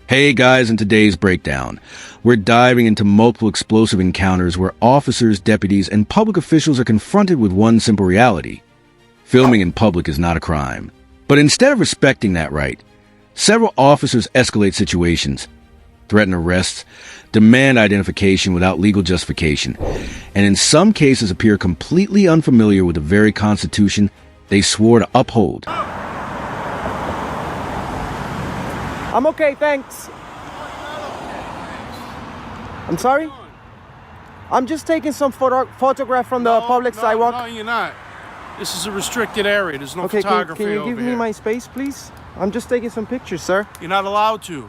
Hey guys, in today's breakdown, we're diving into multiple explosive encounters where officers, deputies, and public officials are confronted with one simple reality. Filming in public is not a crime. But instead of respecting that right, several officers escalate situations, threaten arrests, demand identification without legal justification, and in some cases appear completely unfamiliar with the very Constitution they swore to uphold. I'm okay, thanks. I'm sorry? I'm just taking some photograph from the public sidewalk. No, you're not. This is a restricted area. There's no Okay, photography can you over give me here. my space, please? I'm just taking some pictures, sir. You're not allowed to.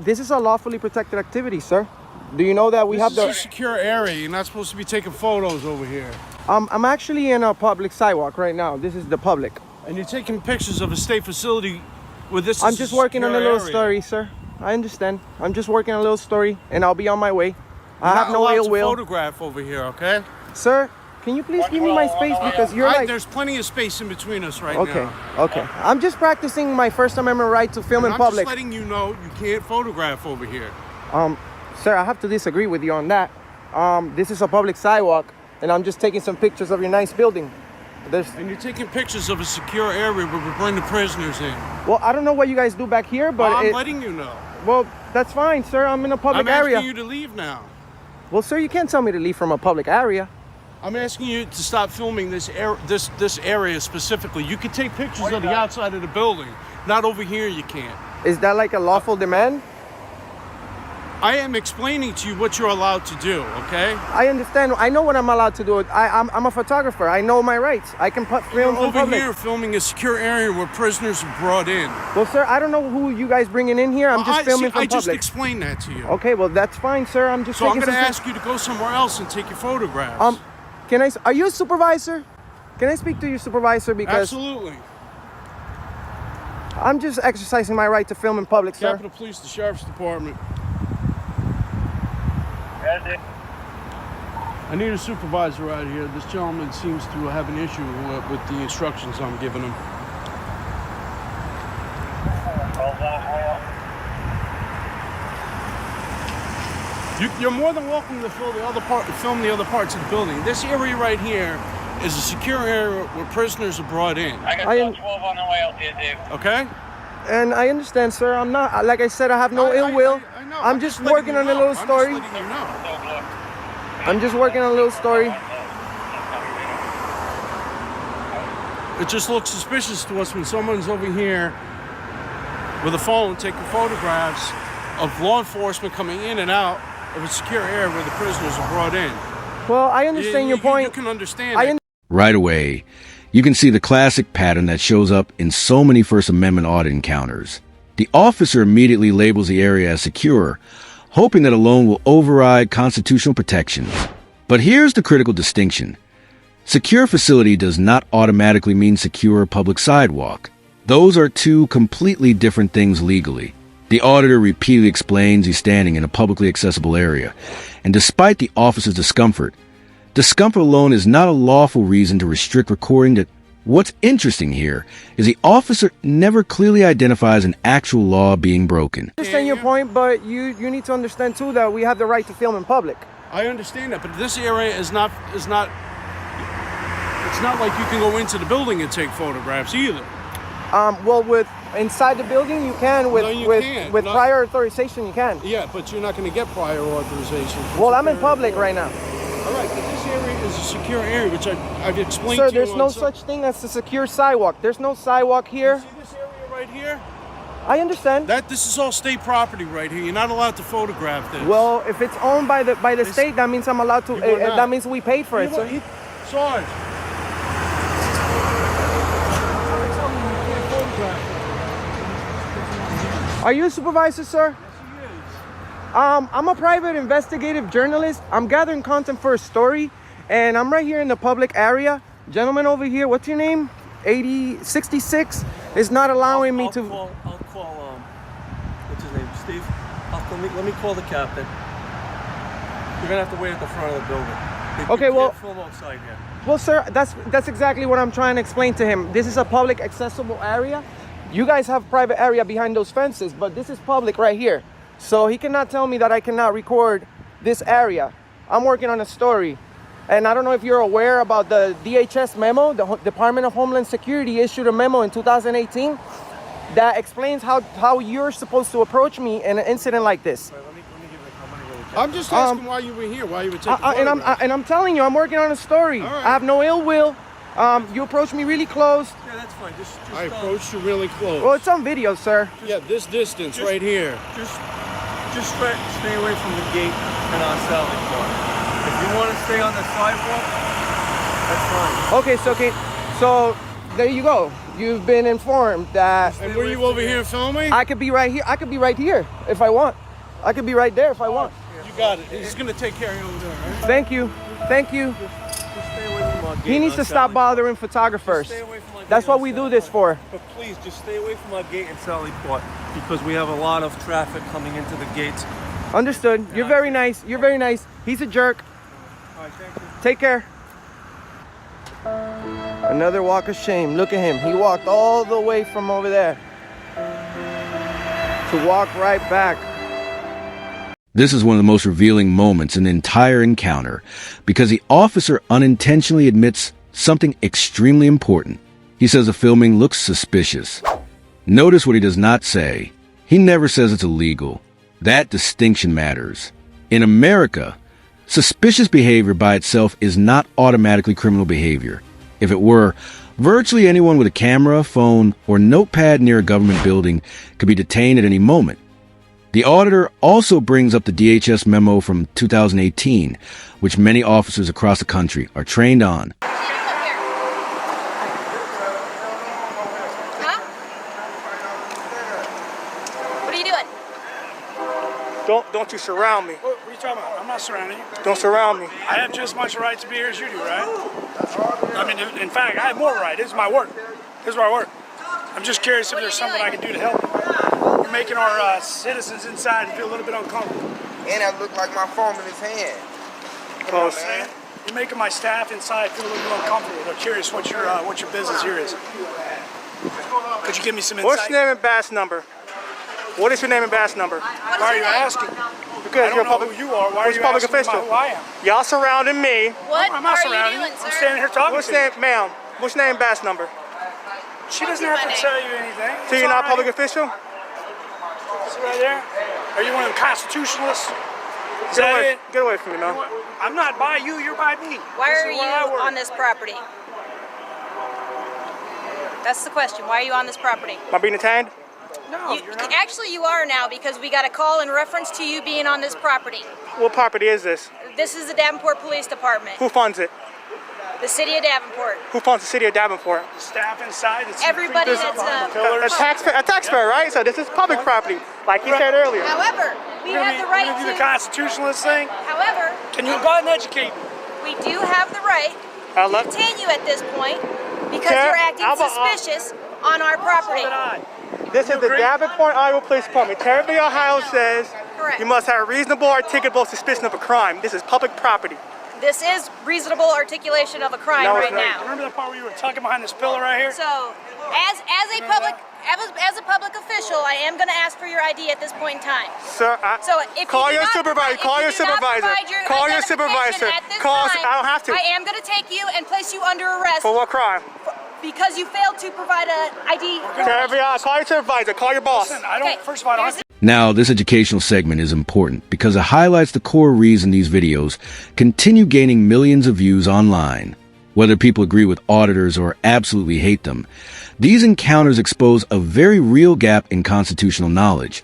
This is a lawfully protected activity, sir. Do you know that we have This is a secure area. You're not supposed to be taking photos over here. I'm actually in a public sidewalk right now. This is the public. And you're taking pictures of a state facility with this. I'm just working on a little story, sir. I understand. I'm just working on a little story, and I'll be on my way. I have no ill will. Photograph over here, okay? Sir, can you please give me my space because you're like... There's plenty of space in between us right now. now. Okay. I'm just practicing my First Amendment right to film in public. I'm just letting you know you can't photograph over here. Sir, I have to disagree with you on that. This is a public sidewalk, and I'm just taking some pictures of your nice building. And you're taking pictures of a secure area where we bring the prisoners in. Well, I don't know what you guys do back here, but I'm letting you know. Well, that's fine, sir. I'm in a public area. I'm asking you to leave now. Well, sir, you can't tell me to leave from a public area. I'm asking you to stop filming this area specifically. You can take pictures of the outside of the building. Not over here, you can't. Is that like a lawful demand? I am explaining to you what you're allowed to do, okay? I understand. I know what I'm allowed to do. I'm a photographer. I know my rights. I can put films in public. Over here filming a secure area where prisoners are brought in. Well, sir, I don't know who you guys bringing in here. I'm just filming from public. I just explained that to you. Okay, well, that's fine, sir. I'm just So I'm going to ask you to go somewhere else and take your photographs. Are you a supervisor? Can I speak to your supervisor? Because absolutely. I'm just exercising my right to film in public, sir. Capitol Police, the Sheriff's Department. I need a supervisor out here. This gentleman seems to have an issue with the instructions I'm giving him. You're more than welcome to film the other parts of the building. This area right here is a secure area where prisoners are brought in. I got 12 on the way out there, Dave. Okay? And I understand, sir. I'm not, like I said, I have no ill will. I know. I'm just working on a little story. I'm just working on a little story. It just looks suspicious to us when someone's over here with a phone taking photographs of law enforcement coming in and out of a secure area where the prisoners are brought in. Well, I understand your point. You can understand Right away, you can see the classic pattern that shows up in so many First Amendment audit encounters. The officer immediately labels the area as secure, hoping that alone will override constitutional protections. But here's the critical distinction. Secure facility does not automatically mean secure public sidewalk. Those are two completely different things legally. The auditor repeatedly explains he's standing in a publicly accessible area, and despite the officer's discomfort alone is not a lawful reason to restrict recording. What's interesting here is the officer never clearly identifies an actual law being broken. I understand your point, but you need to understand too that we have the right to film in public. I understand that, but this area is not. It's not like you can go into the building and take photographs either. Well, with inside the building you can. With prior authorization you can. Yeah, but you're not going to get prior authorization. Well, I'm in public right now. All right, but this area is a secure area, which I've explained to you. Sir, there's no such thing as a secure sidewalk. There's no sidewalk here. You see this area right here? I understand. This is all state property right here. You're not allowed to photograph this. Well, if it's owned by the state, that means I'm allowed to. That means we paid for it, sir. Sarge. Are you a supervisor, sir? Yes, he is. I'm a private investigative journalist. I'm gathering content for a story, and I'm right here in the public area. Gentleman over here, what's your name? 8066 is not allowing me to. I'll call. What's his name? Steve. Let me call the captain. You're gonna have to wait at the front of the building. Okay, well. Film outside here. Well, sir, that's exactly what I'm trying to explain to him. This is a public accessible area. You guys have private area behind those fences, but this is public right here. So he cannot tell me that I cannot record this area. I'm working on a story. And I don't know if you're aware about the DHS memo. The Department of Homeland Security issued a memo in 2018 that explains how you're supposed to approach me in an incident like this. Let me give it. I'm gonna really check. I'm just asking why you were here, why you were taking photographs. And I'm telling you, I'm working on a story. All right. I have no ill will. You approached me really close. Yeah, that's fine. Just I approached you really close. Well, it's on video, sir. Yeah, this distance right here. Just stay away from the gate and on Sally Court. If you want to stay on the sidewalk, that's fine. Okay, so there you go. You've been informed that And were you over here filming? I could be right here. I could be right here if I want. I could be right there if I want. You got it. He's going to take care of you over there, right? Thank you. Thank you. Just stay away from our gate. He needs to stop bothering photographers. Stay away from our gate That's what on we do Sally this Court. for. But please, just stay away from our gate in Sally Court because we have a lot of traffic coming into the gates. Understood. You're very nice. You're very nice. He's a jerk. All right, thank you. Take care. Another walk of shame. Look at him. He walked all the way from over there to walk right back. This is one of the most revealing moments in the entire encounter because the officer unintentionally admits something extremely important. He says the filming looks suspicious. Notice what he does not say. He never says it's illegal. That distinction matters. In America, suspicious behavior by itself is not automatically criminal behavior. If it were, virtually anyone with a camera, phone, or notepad near a government building could be detained at any moment. The auditor also brings up the DHS memo from 2018, which many officers across the country are trained on. Huh? What are you doing? Don't you surround me. What are you talking about? I'm not surrounding you. Don't surround me. I have just as much right to be here as you do, right? I mean, in fact, I have more right. This is my work. This is where I work. I'm just curious if there's something I can do to help you. You're making our citizens inside feel a little bit uncomfortable. And that looked like my phone in his hand. Close. You're making my staff inside feel a little bit uncomfortable. They're curious what your business here is. Could you give me some insight? What's your name and badge number? What is your name and badge number? Why are you asking? Because I you're don't a know who you are. Why are you public asking official. who I am? Y'all surrounding me. What I'm not are surrounding you doing, I'm sir? standing here talking What's to you. name, ma'am? What's your name and badge number? She doesn't have to tell you anything. So you're not a public official? See right there? Are you one of them constitutionalists? Is Get that away, it? get away from me, man. I'm not by you, you're by me. Why This are is where I you work. on this property? That's the question. Why are you on this property? Am I being detained? No, you're not. Actually, you are now because we got a call in reference to you being on this property. What property is this? This is the Davenport Police Department. Who funds it? The city of Davenport. Who funds the city of Davenport? The staff inside. Everybody This- that's A taxpayer, right? So this is public property, like you said earlier. However, we have the right do the to. constitutionalist thing. However, Can you go ahead and educate me? we do have the right I to love. detain you at this point because Okay, you're acting how about- suspicious on our property. So did I. This is the agree? Davenport, Iowa Police Department. Territory, Ohio says Correct. you must have reasonable, articulable suspicion of a crime. This is public property. This is reasonable articulation of a crime No, right it's not. now. Remember the part where you were tucking behind this pillar right here? So, as a public official, I am going to ask for your ID at this point in time. Sir, So if call you your do not supervisor. provide- Call if your you do not supervisor. provide your Call your identification supervisor. at this Call. time, I don't have to. I am going to take you and place you under arrest For what crime? because you failed to provide an ID. Territory, call your supervisor. Call your boss. Listen, I don't. Okay, First of all, I don't. here's Now, this educational segment is important because it highlights the core reason these videos continue gaining millions of views online. Whether people agree with auditors or absolutely hate them, these encounters expose a very real gap in constitutional knowledge,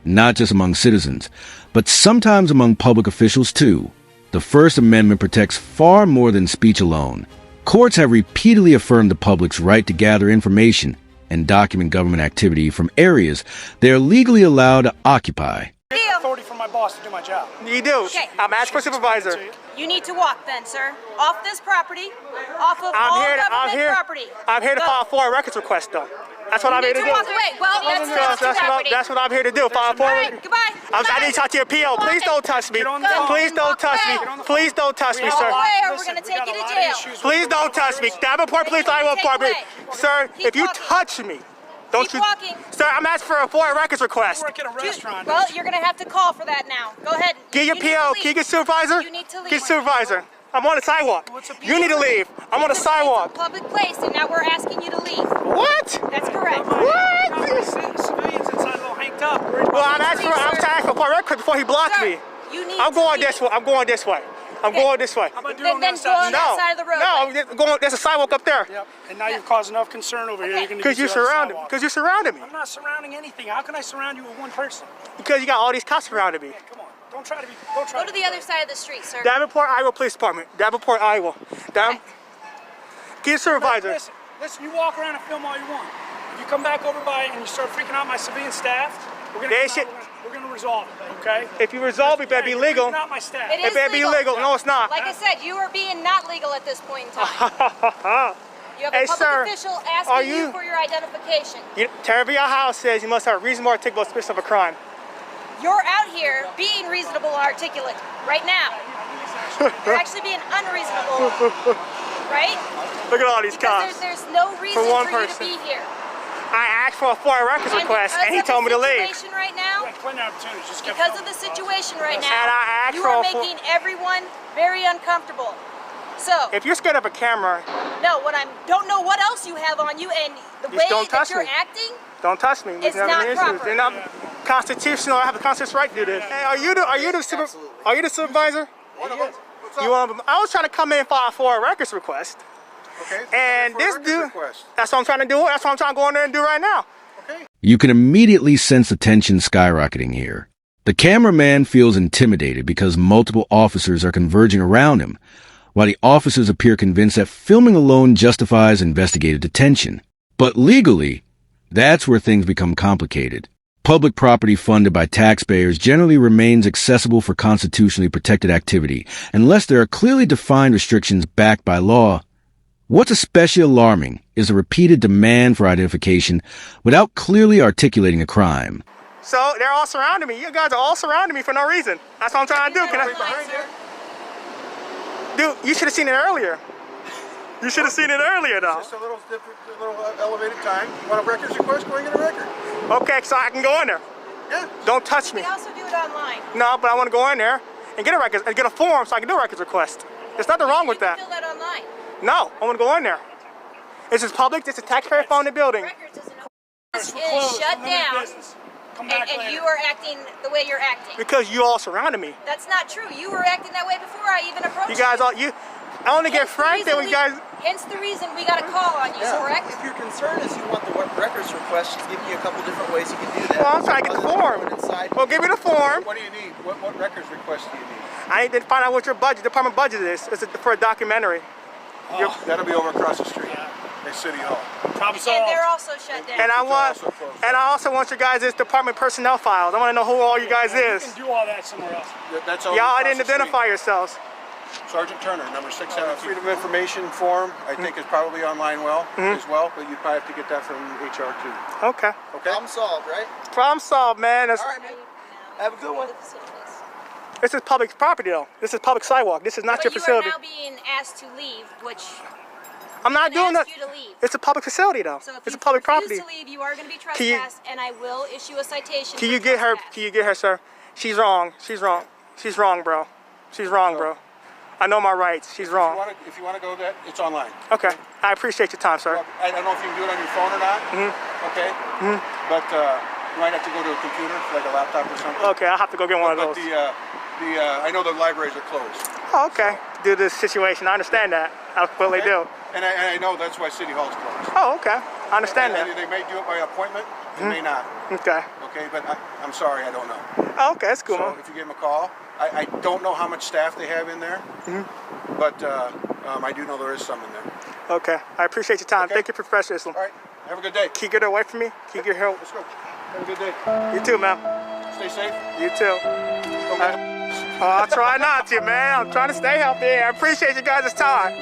not just among citizens, but sometimes among public officials too. The First Amendment protects far more than speech alone. Courts have repeatedly affirmed the public's right to gather information and document government activity from areas they are legally allowed to occupy. Get authority from my boss to do my job. You do. Okay. I'm asking for supervisor. You need to walk then, sir. Off this property, off of I'm all here. government property. I'm here to Go. file a foreign records request, though. That's what I'm You here need to to do. walk away. Well, That's what I'm here to do. File a All foreign. right, goodbye. I need to talk to your PO. Please don't touch me. Get on the phone. Please don't touch me. Get on the Please don't touch me, We Walk sir. have a lot- away or we're listen, gonna we take got you a to lot of jail. issues with Please don't touch me. Davenport Police, Iowa Take Department. away. Sir, Keep if you talking. touch me, Don't Keep you, walking. sir? I'm asking for a FOIA records You request. work at a restaurant. Well, you're gonna have to call for that now. Go ahead. Get your You need to PO. leave. Can you get supervisor? You need to leave. Get supervisor. I'm on the sidewalk. What's a You need to leave. I'm on the It's sidewalk. a public place, and now we're asking you to leave. What? That's correct. What? Civilians inside a little hanged up. Well, I'm asking for a FOIA records before he blocked Sir, me. you need I'm to going leave. this way. I'm going this way. I'm Okay. going this way. How about doing on Then that go on side? that side of the road. No, there's a sidewalk up there. Yep. And now you've caused enough concern over here. Okay. You're gonna Because use you the other surrounded. sidewalk. Because you surrounded me. I'm not surrounding anything. How can I surround you with one person? Because you got all these cops surrounding me. Hey, come on. Don't try to be. Don't try Go to the other side of the street, sir. Davenport, Iowa Police Department. Davenport, Iowa. Okay. Get a supervisor. Listen. You walk around and film all you want. If you come back over by and you start freaking out my civilian staff, we're gonna They come should- out, we're gonna resolve it. Okay? If you resolve it, better be You're legal. freaking out my staff. It is better be legal. No, it's not. Like I said, you are being not legal at this point in time. You have a Hey, public sir, official are asking you you- for your identification. Terrible House says you must have a reasonable articulable suspicion of a crime. You're out here being reasonable and articulate right now. You're actually being unreasonable, right? Look at all these Because cops. there's no reason one for you person. to be here. I asked for a FOIA records request, and he told me to leave. Situation right now, Yeah, plenty of opportunities. Just kept because of filming. the situation right And I now, asked you for are a full- making everyone very uncomfortable. So, If you're scared of a camera, no, don't know what else you have on you, and the Just way don't that touch you're me. acting. don't touch me. It's There's never not any issues. proper. They're not constitutional. I have the constitutional right to do this. Hey, are you the supervisor? You want? I was trying to come in for a records request. Okay. And for a this records dude, request. that's what I'm trying to do. That's what I'm trying to go in there and do right now. Okay. You can immediately sense the tension skyrocketing here. The cameraman feels intimidated because multiple officers are converging around him, while the officers appear convinced that filming alone justifies investigative detention. But legally, that's where things become complicated. Public property funded by taxpayers generally remains accessible for constitutionally protected activity, unless there are clearly defined restrictions backed by law. What's especially alarming is the repeated demand for identification without clearly articulating a crime. So they're all surrounding me. You guys are all surrounding me for no reason. That's what I'm trying to do. Can Dude, you should have seen it earlier. You should have seen it earlier, though. Just a little different, a little elevated time. You want a records request? Go and get a record. Okay, so I can go in there. Yeah. Don't touch me. We also do it online. No, but I want to go in there and get a record and get a form so I can do a records request. There's nothing wrong with You can that. fill that online. No, I want to go in there. This is public. This is taxpayer-funded building. Records isn't We're is closed. shut Limited down, business. Come back and later. you are acting the way you're acting. Because you all surrounded me. That's not true. You were acting that way before I even approached You guys all I only get Hence the franked reason when you guys. Hence the reason we got a call on you, correct? If your concern is you want the records request, she's giving you a couple different ways you can do that. Well, I'm trying to get the form. Well, give me the form. What do you need? What records request do you need? I need to find out what your department budget is. It's for a documentary. That'll be over across the street at City Hall. Problem And solved. they're also shut down. And I also want your guys' department personnel files. I want to know who all you guys You is. can do all that somewhere else. That's over Y'all across didn't the street. identify yourselves. Sergeant Turner, number 672. Freedom of Information form, I think is probably online as well, but you probably have to get that from HR too. Okay. Okay? Problem solved, right? Problem solved, man. All right, man. Have a good one. This is public property, though. This is public sidewalk. This is not But your you facility. are now being asked to leave, which I'm not doing that. ask you to leave. It's a public facility, though. So if It's you a public refuse property. to leave, you are going to be Can you- trespassed, and I will issue a citation. Can for you get her? trespass. Can you get her, sir? She's wrong. She's wrong. She's wrong, bro. She's wrong, bro. I know my rights. She's wrong. If you want to go that, it's online. Okay. I appreciate your time, sir. I don't know if you can do it on your phone or not. Okay. But you might have to go to a computer, like a laptop or something. Okay, I'll have to go get one of But those. I know the libraries are closed. Oh, okay. Due to this situation, I understand that. I completely do. And I know that's why City Hall's closed. Oh, okay. I understand And that. they may do it by appointment, they may not. Okay. Okay, but I'm sorry, I don't know. Oh, okay, that's cool, So man. if you give them a call, I don't know how much staff they have in there, but I do know there is some in there. Okay. I appreciate your time. Okay. Thank you for professionalism. All right, have a good day. Keep it away from me. Keep your help. Let's go. Have a good day. You too, man. Stay safe. You too. I'll try not to, man. I'm trying to stay healthy. I appreciate you guys' time.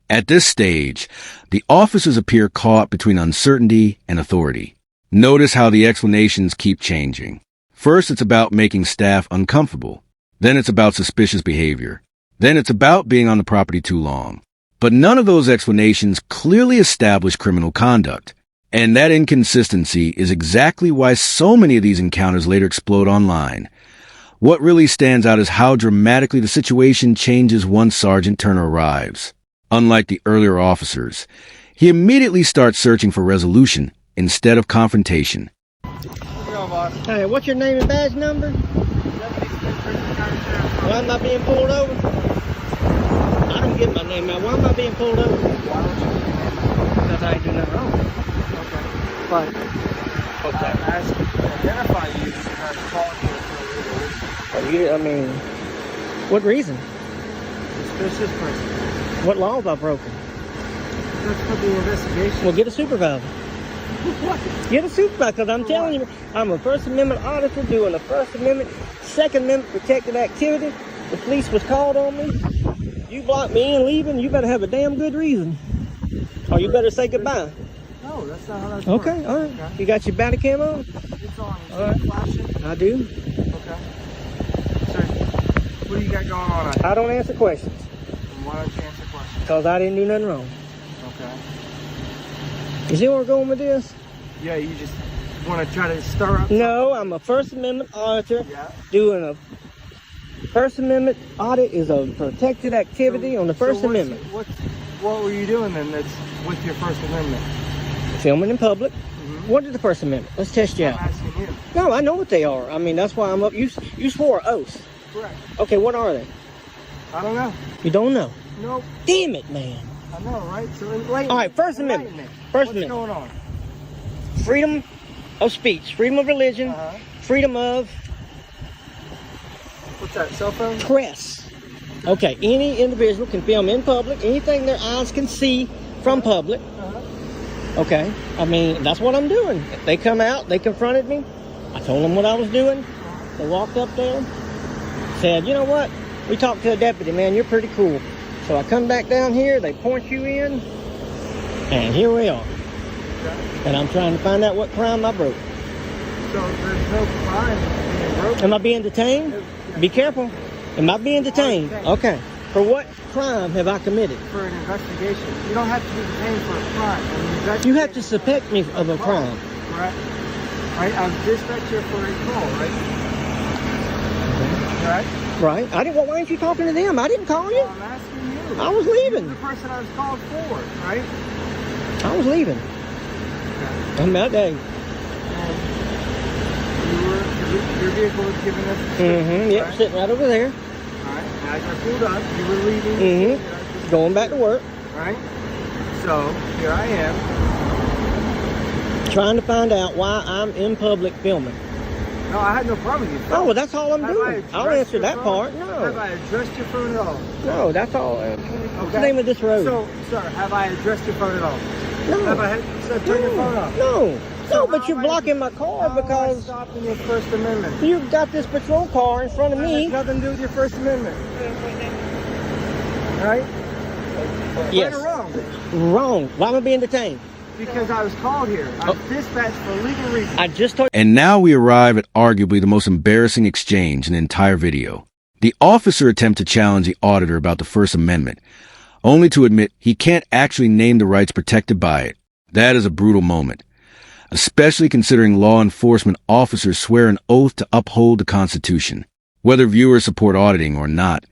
At this stage, the officers appear caught between uncertainty and authority. Notice how the explanations keep changing. First, it's about making staff uncomfortable. Then it's about suspicious behavior. Then it's about being on the property too long. But none of those explanations clearly establish criminal conduct. And that inconsistency is exactly why so many of these encounters later explode online. What really stands out is how dramatically the situation changes once Sergeant Turner arrives. Unlike the earlier officers, he immediately starts searching for resolution instead of confrontation. Hey, what's your name and badge number? Why am I being pulled over? I don't get my name out. Why am I being pulled over? Because I ain't doing nothing wrong. Okay. But I'm asking to identify you because you're not calling here for a legal reason. I mean, what reason? Suspicious person. What laws I've broken? That's for the investigation. Well, get a supervisor. What? Get a supervisor, because I'm telling you, I'm a First Amendment auditor doing a First Amendment, Second Amendment protected activity. The police was called on me. You blocked me in leaving, you better have a damn good reason. Or you better say goodbye. No, that's not how that works. Okay, all right. Okay. You got your body cam on? It's on. Is All right. it flashing? I do. Okay. So, what do you got going on? I don't answer questions. And why don't you answer questions? Because I didn't do nothing wrong. Okay. You see where we're going with this? Yeah, you just want to try to stir up. No, I'm a First Amendment auditor doing a First Amendment audit is a protected activity on the First Amendment. What were you doing then that's with your First Amendment? Filming in public. What is the First Amendment? Let's test you out. I'm asking you. No, I know what they are. I mean, that's why I'm up. You swore an oath. Correct. Okay, what are they? I don't know. You don't know? Nope. Damn it, man. I know, right? So enlighten. All right, First Amendment. First What's Amendment. going on? Freedom of speech, freedom of religion, freedom of What's that, cell phone? press. Okay, any individual can film in public, anything their eyes can see from public. Okay, I mean, that's what I'm doing. They come out, they confronted me. I told them what I was doing. They walked up there, said, you know what? We talked to a deputy, man, you're pretty cool. So I come back down here, they point you in, and here we are. And I'm trying to find out what crime I broke. So there's no crime being broken? Am I being detained? Be careful. Am I being detained? Okay. For what crime have I committed? For an investigation. You don't have to be detained for a crime. You have to suspect me of a crime. Correct. Right? I'm dispatched here for a call, right? Right? Right. I didn't. Well, why aren't you talking to them? I didn't call you. Well, I'm asking you. I was leaving. You're the person I was called for, right? I was leaving. On that day. Your vehicle was given us. Yep, right? sitting right over there. Alright, and as I pulled up, you were leaving. Going back to work. Right? So, here I am. Trying to find out why I'm in public filming. No, I had no problem with you. Oh, well, that's all I'm doing. I'll answer that part. No. Have I addressed your phone at all? No, that's all. What's the name of this road? So, sir, have I addressed your phone at all? No. Have I turned your phone off? No. So No, but you're blocking my car because stopping your First Amendment. You've got this patrol car in front of me. It has nothing to do with your First Amendment. Right? Yes. Right or wrong? Wrong. Why am I being detained? Because I was called here. I'm dispatched for legal reasons. I just told. And now we arrive at arguably the most embarrassing exchange in the entire video. The officer attempts to challenge the auditor about the First Amendment, only to admit he can't actually name the rights protected by it. That is a brutal moment, especially considering law enforcement officers swear an oath to uphold the Constitution. Whether viewers support auditing or not,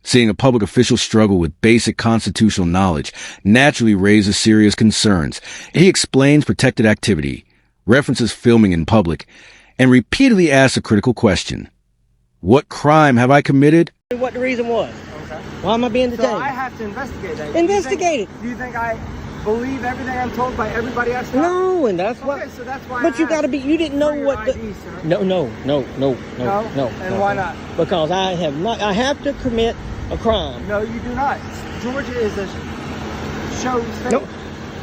seeing a public official struggle with basic constitutional knowledge naturally raises serious concerns. He explains protected activity, references filming in public, and repeatedly asks a critical question. What crime have I committed? What the reason was. Okay. Why am I being detained? So I have to investigate that. Investigate it. Do you think I believe everything I'm told by everybody else? No, and that's why. Okay, so that's why. But you got to be. You didn't know what the. ID, sir. No. And why not? Because I have not. I have to commit a crime. No, you do not. Georgia is a show state. No.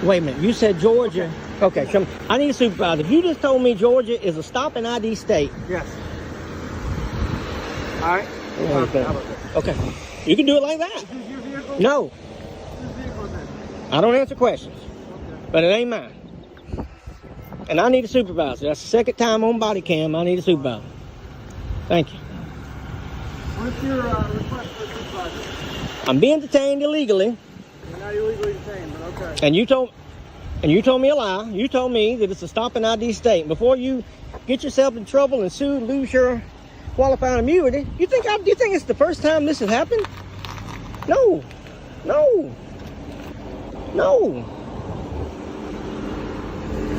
Wait a minute. You said Georgia. Okay. I need a supervisor. If you just told me Georgia is a stop and ID state. Yes. All right. Okay. You can do it like that. Is this your vehicle? No. Whose vehicle is this? I don't answer questions. Okay. But it ain't mine. And I need a supervisor. That's the second time on body cam I need a supervisor. Thank you. What's your request for a supervisor? I'm being detained illegally. You're not illegally detained, but okay. And you told... And you told me a lie. You told me that it's a stop and ID state. Before you get yourself in trouble and sue and lose your qualified immunity, do you think it's the first time this has happened? No. No. No.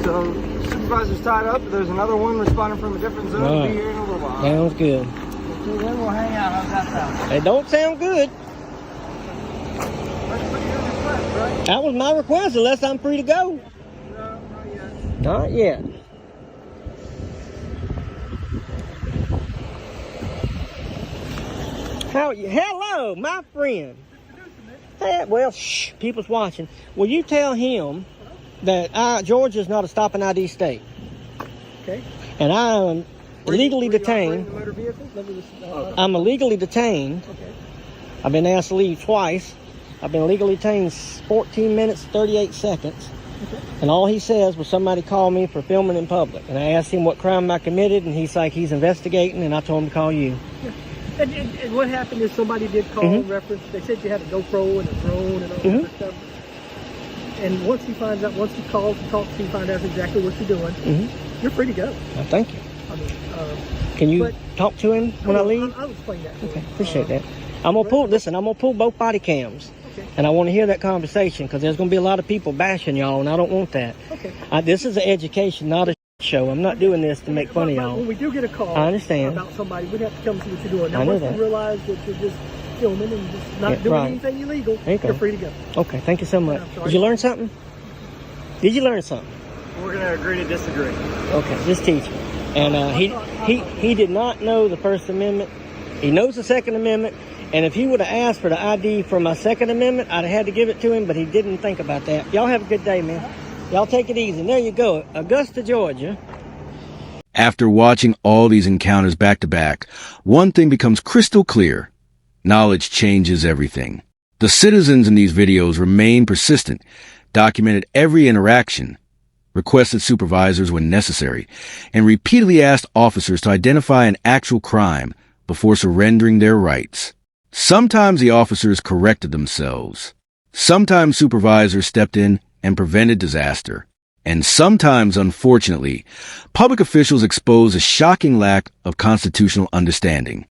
So, supervisor's tied up. There's another one responding from a different zone. All right. Be here in a little while. Sounds good. So then we'll hang out. How's that sound? It don't sound good. That's pretty good request, right? That was my request, unless I'm free to go. No, not yet. Not yet. How are you? Hello, my friend. Hey, well, shh, people's watching. Will you tell him that Georgia's not a stop and ID state? Okay. And I am illegally detained. Motor vehicle? I'm illegally detained. Okay. I've been asked to leave twice. I've been illegally detained 14 minutes, 38 seconds. Okay. And all he says was somebody called me for filming in public. And I asked him what crime I committed, and he's like, he's investigating, and I told him to call you. Yeah. And what happened is somebody did call in reference. They said you had a GoPro and a drone and all that other stuff. And once he finds out, once he calls and talks to you, find out exactly what you're doing, you're free to go. Well, thank you. I mean, can you talk to him when I leave? I'll explain that to Okay, him. appreciate that. I'm gonna pull. Listen, I'm gonna pull both body cams, and I want to hear that conversation because there's gonna be a lot of people bashing y'all, and I don't want that. Okay. This is an education, not a show. I'm not doing this to make fun of y'all. When we do get a call, I understand about somebody, we'd have to come see what you're doing. Now, I know once that. you realize that you're just filming and just not Yeah, doing right. anything illegal, There you go. you're free to go. Okay, thank you so much. I'm sorry. Did you learn something? Did you learn something? We're going to agree to disagree. Okay, just teach me. And he did not know the First Amendment. He knows the Second Amendment. And if he would have asked for the ID for my Second Amendment, I'd have had to give it to him, but he didn't think about that. Y'all have a good day, man. Y'all take it easy. And there you go, Augusta, Georgia. After watching all these encounters back to back, one thing becomes crystal clear. Knowledge changes everything. The citizens in these videos remain persistent, documented every interaction, requested supervisors when necessary, and repeatedly asked officers to identify an actual crime before surrendering their rights. Sometimes the officers corrected themselves. Sometimes supervisors stepped in and prevented disaster. And sometimes, unfortunately, public officials exposed a shocking lack of constitutional understanding.